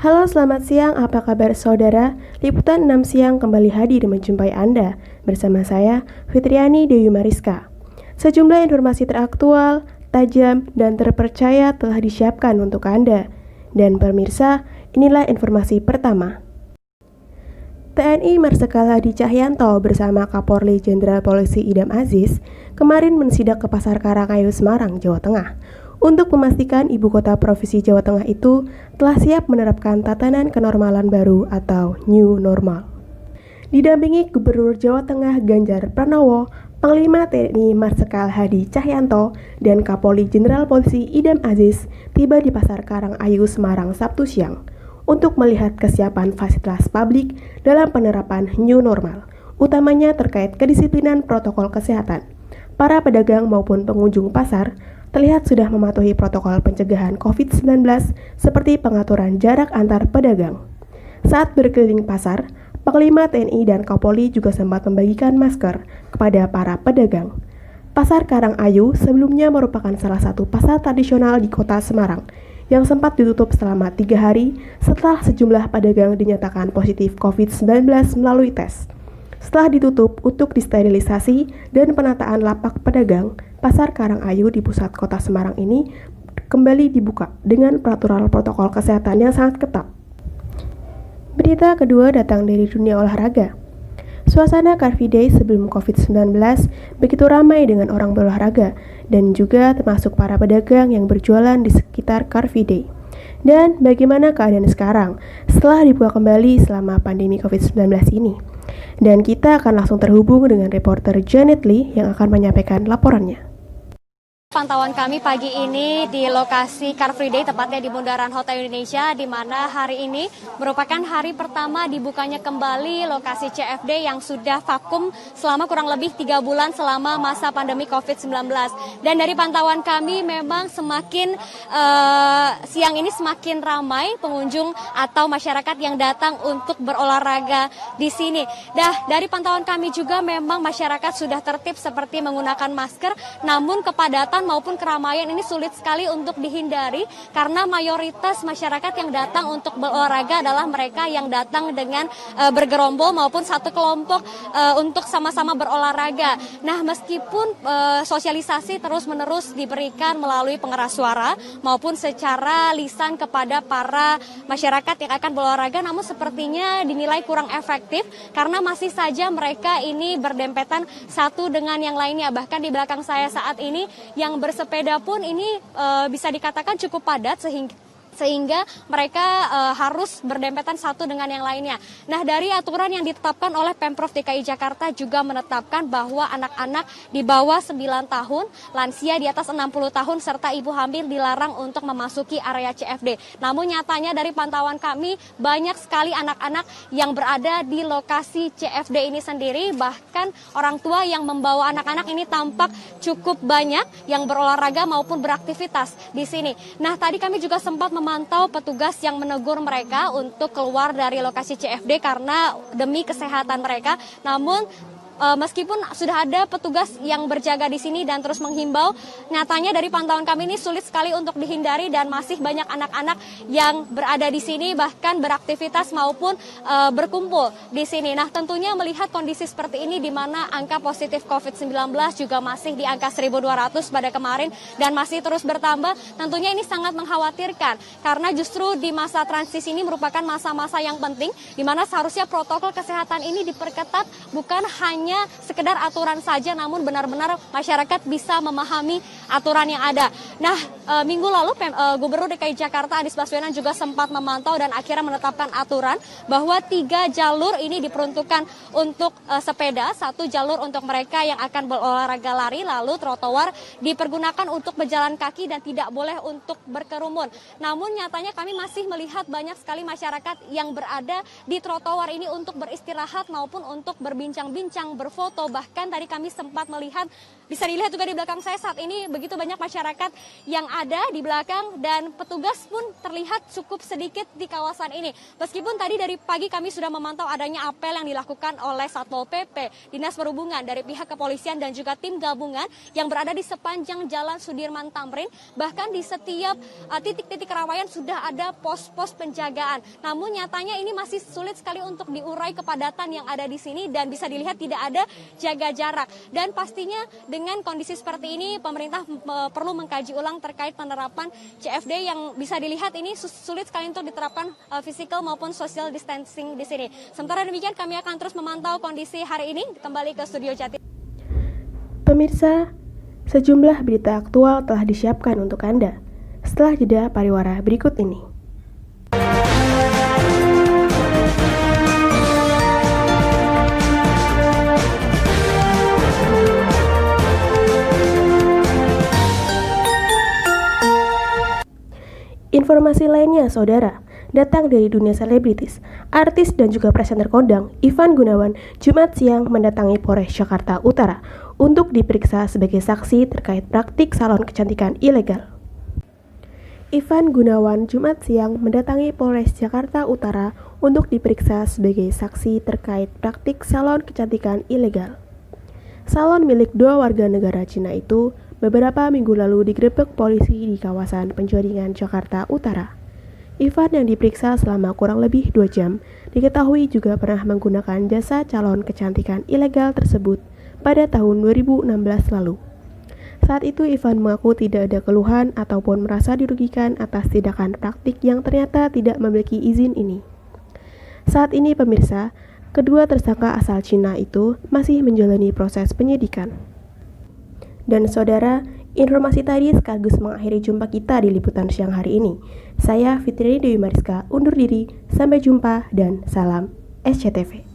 Halo, selamat siang. Apa kabar saudara? Liputan 6 siang kembali hadir menjumpai Anda. Bersama saya, Fitriani Dewi Mariska. Sejumlah informasi teraktual, tajam, dan terpercaya telah disiapkan untuk Anda. Dan pemirsa, inilah informasi pertama. TNI Marsikal Hadi Cahyanto bersama Kapolri Jenderal Polisi Idam Aziz kemarin mensidak ke Pasar Karangayu, Semarang, Jawa Tengah untuk memastikan ibu kota provinsi Jawa Tengah itu telah siap menerapkan tatanan kenormalan baru atau new normal. Didampingi Gubernur Jawa Tengah Ganjar Pranowo, Panglima TNI Marsikal Hadi Cahyanto, dan Kapolri Jenderal Polisi Idam Aziz tiba di Pasar Karangayu, Semarang, Sabtu siang untuk melihat kesiapan fasilitas publik dalam penerapan new normal, utamanya terkait kedisiplinan protokol kesehatan. Para pedagang maupun pengunjung pasar terlihat sudah mematuhi protokol pencegahan COVID-19 seperti pengaturan jarak antar pedagang. Saat berkeliling pasar, Panglima TNI dan Kapolri juga sempat membagikan masker kepada para pedagang. Pasar Karangayu sebelumnya merupakan salah satu pasar tradisional di kota Semarang yang sempat ditutup selama 3 hari setelah sejumlah pedagang dinyatakan positif COVID-19 melalui tes. Setelah ditutup untuk disterilisasi dan penataan lapak pedagang, Pasar Karangayu di pusat kota Semarang ini kembali dibuka dengan peraturan protokol kesehatan yang sangat ketat. Berita kedua datang dari dunia olahraga. Suasana Car Free Day sebelum COVID-19 begitu ramai dengan orang berolahraga dan juga termasuk para pedagang yang berjualan di sekitar Car Free Day. Dan bagaimana keadaan sekarang setelah dibuka kembali selama pandemi COVID-19 ini? Dan kita akan langsung terhubung dengan reporter Janet Lee yang akan menyampaikan laporannya. Pantauan kami pagi ini di lokasi Car Free Day, tepatnya di Bundaran Hotel Indonesia, di mana hari ini merupakan hari pertama dibukanya kembali lokasi CFD yang sudah vakum selama kurang lebih 3 bulan selama masa pandemi COVID-19. Dan dari pantauan kami memang semakin siang ini semakin ramai pengunjung atau masyarakat yang datang untuk berolahraga di sini. Dari pantauan kami juga memang masyarakat sudah tertib seperti menggunakan masker, namun kepadatan maupun keramaian ini sulit sekali untuk dihindari karena mayoritas masyarakat yang datang untuk berolahraga adalah mereka yang datang dengan bergerombol maupun satu kelompok untuk sama-sama berolahraga. Nah, meskipun sosialisasi terus-menerus diberikan melalui pengeras suara maupun secara lisan kepada para masyarakat yang akan berolahraga, namun sepertinya dinilai kurang efektif karena masih saja mereka ini berdempetan satu dengan yang lainnya. Bahkan di belakang saya saat ini yang bersepeda pun ini bisa dikatakan cukup padat sehingga mereka harus berdempetan satu dengan yang lainnya. Nah, dari aturan yang ditetapkan oleh Pemprov DKI Jakarta juga menetapkan bahwa anak-anak di bawah 9 tahun, lansia di atas 60 tahun, serta ibu hamil dilarang untuk memasuki area CFD. Namun nyatanya dari pantauan kami, banyak sekali anak-anak yang berada di lokasi CFD ini sendiri, bahkan orang tua yang membawa anak-anak ini tampak cukup banyak yang berolahraga maupun beraktivitas di sini. Nah, tadi kami juga sempat memantau petugas yang menegur mereka untuk keluar dari lokasi CFD karena demi kesehatan mereka. Namun meskipun sudah ada petugas yang berjaga di sini dan terus menghimbau, nyatanya dari pantauan kami ini sulit sekali untuk dihindari dan masih banyak anak-anak yang berada di sini bahkan beraktivitas maupun berkumpul di sini. Nah, tentunya melihat kondisi seperti ini di mana angka positif COVID-19 juga masih di angka 1.200 pada kemarin dan masih terus bertambah, tentunya ini sangat mengkhawatirkan karena justru di masa transisi ini merupakan masa-masa yang penting di mana seharusnya protokol kesehatan ini diperketat, bukan hanya sekedar aturan saja, namun benar-benar masyarakat bisa memahami aturan yang ada. Nah, minggu lalu Gubernur DKI Jakarta Anies Baswedan juga sempat memantau dan akhirnya menetapkan aturan bahwa 3 jalur ini diperuntukkan untuk sepeda, 1 jalur untuk mereka yang akan berolahraga lari, lalu trotoar dipergunakan untuk berjalan kaki dan tidak boleh untuk berkerumun. Namun nyatanya kami masih melihat banyak sekali masyarakat yang berada di trotoar ini untuk beristirahat maupun untuk berbincang-bincang sedang berfoto. Bahkan tadi kami sempat melihat, bisa dilihat juga di belakang saya saat ini begitu banyak masyarakat yang ada di belakang dan petugas pun terlihat cukup sedikit di kawasan ini. Meskipun tadi dari pagi kami sudah memantau adanya apel yang dilakukan oleh Satpol PP, Dinas Perhubungan, dari pihak kepolisian dan juga tim gabungan yang berada di sepanjang Jalan Sudirman Tamrin. Bahkan di setiap titik-titik keramaian sudah ada pos-pos penjagaan. Namun nyatanya ini masih sulit sekali untuk diurai kepadatan yang ada di sini dan bisa dilihat tidak ada jaga jarak. Dan pastinya dengan kondisi seperti ini pemerintah perlu mengkaji ulang terkait penerapan CFD yang bisa dilihat ini sulit sekali untuk diterapkan physical maupun social distancing di sini. Sementara demikian kami akan terus memantau kondisi hari ini. Kembali ke studio Jatim. Pemirsa, sejumlah berita aktual telah disiapkan untuk Anda. Setelah jeda pariwara berikut ini. Informasi lainnya, saudara, datang dari dunia selebritis. Artis dan juga presenter kondang Ivan Gunawan Jumat siang mendatangi Polres Jakarta Utara untuk diperiksa sebagai saksi terkait praktik salon kecantikan ilegal. Ivan Gunawan Jumat siang mendatangi Polres Jakarta Utara untuk diperiksa sebagai saksi terkait praktik salon kecantikan ilegal. Salon milik dua warga negara Cina itu beberapa minggu lalu digerebek polisi di kawasan Penjaringan, Jakarta Utara. Ivan yang diperiksa selama kurang lebih 2 jam diketahui juga pernah menggunakan jasa calon kecantikan ilegal tersebut pada tahun 2016 lalu. Saat itu Ivan mengaku tidak ada keluhan ataupun merasa dirugikan atas tindakan praktik yang ternyata tidak memiliki izin ini. Saat ini pemirsa, kedua tersangka asal Cina itu masih menjalani proses penyidikan. Dan saudara, informasi tadi sekaligus mengakhiri jumpa kita di liputan siang hari ini. Saya Fitriani Dewi Mariska undur diri, sampai jumpa dan salam SCTV.